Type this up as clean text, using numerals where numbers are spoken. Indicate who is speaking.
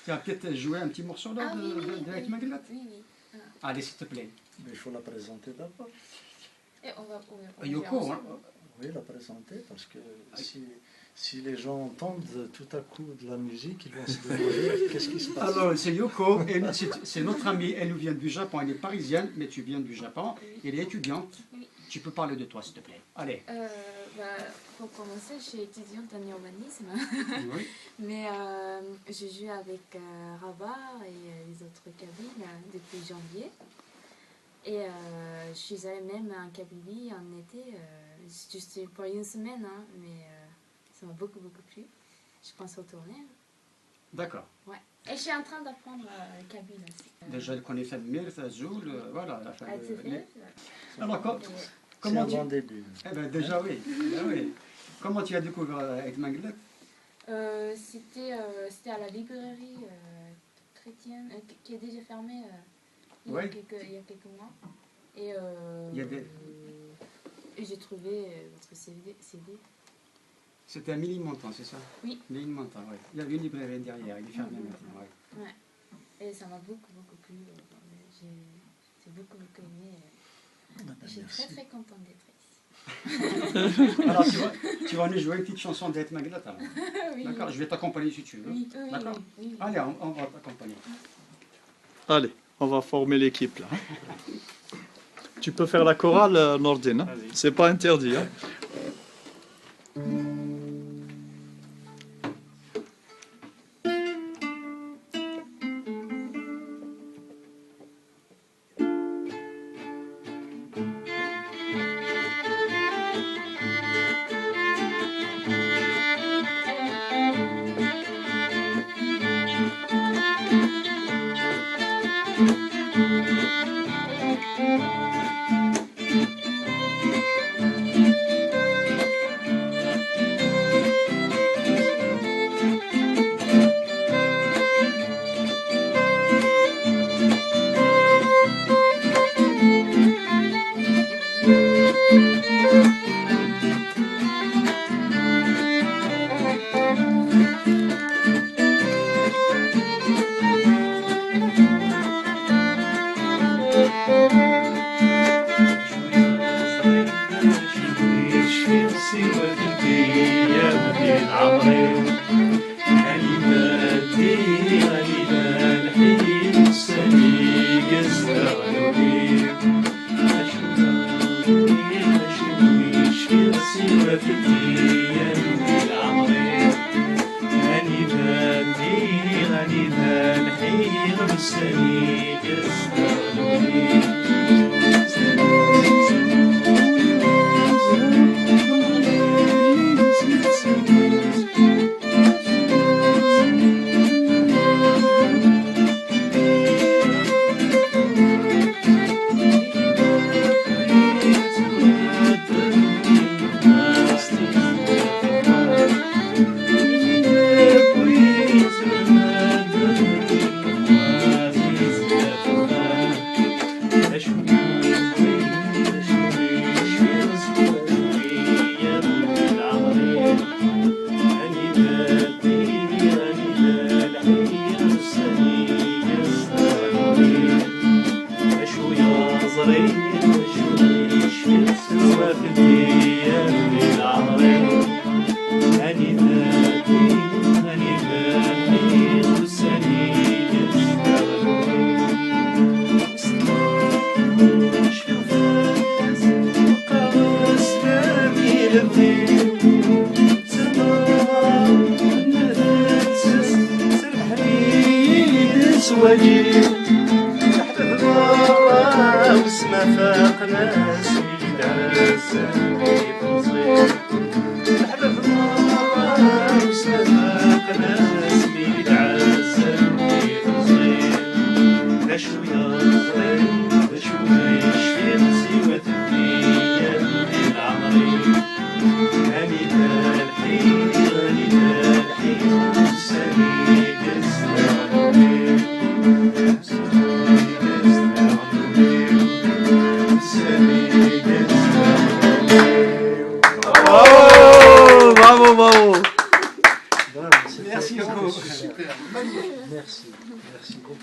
Speaker 1: Tu vas peut-être jouer un petit morceau là de Ait Maglat.
Speaker 2: Oui, oui.
Speaker 1: Allez, s'il te plaît.
Speaker 3: Mais il faut la présenter d'abord.
Speaker 2: Et on va
Speaker 1: Yoko,
Speaker 2: faire
Speaker 1: hein.
Speaker 3: Oui, la présenter, parce que si les gens entendent tout à coup de la musique, ils vont se demander qu'est-ce qui se passe.
Speaker 1: Alors, c'est Yoko, c'est notre amie, elle nous vient du Japon, elle est parisienne, mais tu viens du Japon, elle est étudiante.
Speaker 2: Oui.
Speaker 1: Tu peux parler de toi, s'il te plaît. Allez.
Speaker 2: Pour commencer, je suis étudiante en urbanisme,
Speaker 1: Oui.
Speaker 2: mais je joue avec Rabat et les autres cabines depuis janvier. Et je suis allée même en Kabylie en été, juste pour une semaine, hein, mais ça m'a beaucoup plu. Je pense retourner.
Speaker 1: D'accord.
Speaker 2: Ouais. Et je suis en train d'apprendre kabyle aussi.
Speaker 1: Déjà, elle connaît Fabmir, Fazoul, voilà. Alors,
Speaker 3: C'est
Speaker 1: comment
Speaker 3: un bon début.
Speaker 1: Eh ben, déjà, oui. Oui. Comment tu as découvert Ait Maglat?
Speaker 2: C'était à la librairie chrétienne qui est déjà fermée il y a quelques mois. Et j'ai trouvé votre CD.
Speaker 1: C'était à Ménilmontant, c'est ça?
Speaker 2: Oui.
Speaker 1: Ménilmontant, oui. Il y avait une librairie derrière, il est fermé maintenant, oui.
Speaker 2: Ouais. Et ça m'a beaucoup plu. J'ai beaucoup aimé. Je suis très contente d'être ici.
Speaker 1: Alors, tu vas nous jouer une petite chanson d'Ait Maglat, alors.
Speaker 2: Oui.
Speaker 1: D'accord, je vais t'accompagner si tu veux.
Speaker 2: Oui,
Speaker 1: D'accord.
Speaker 2: oui.
Speaker 1: Allez, on va t'accompagner.
Speaker 4: Allez, on va former l'équipe là. Tu peux faire la chorale, Nordine. Hein? C'est pas interdit. Hein?
Speaker 1: magnifique.
Speaker 3: Merci, merci beaucoup.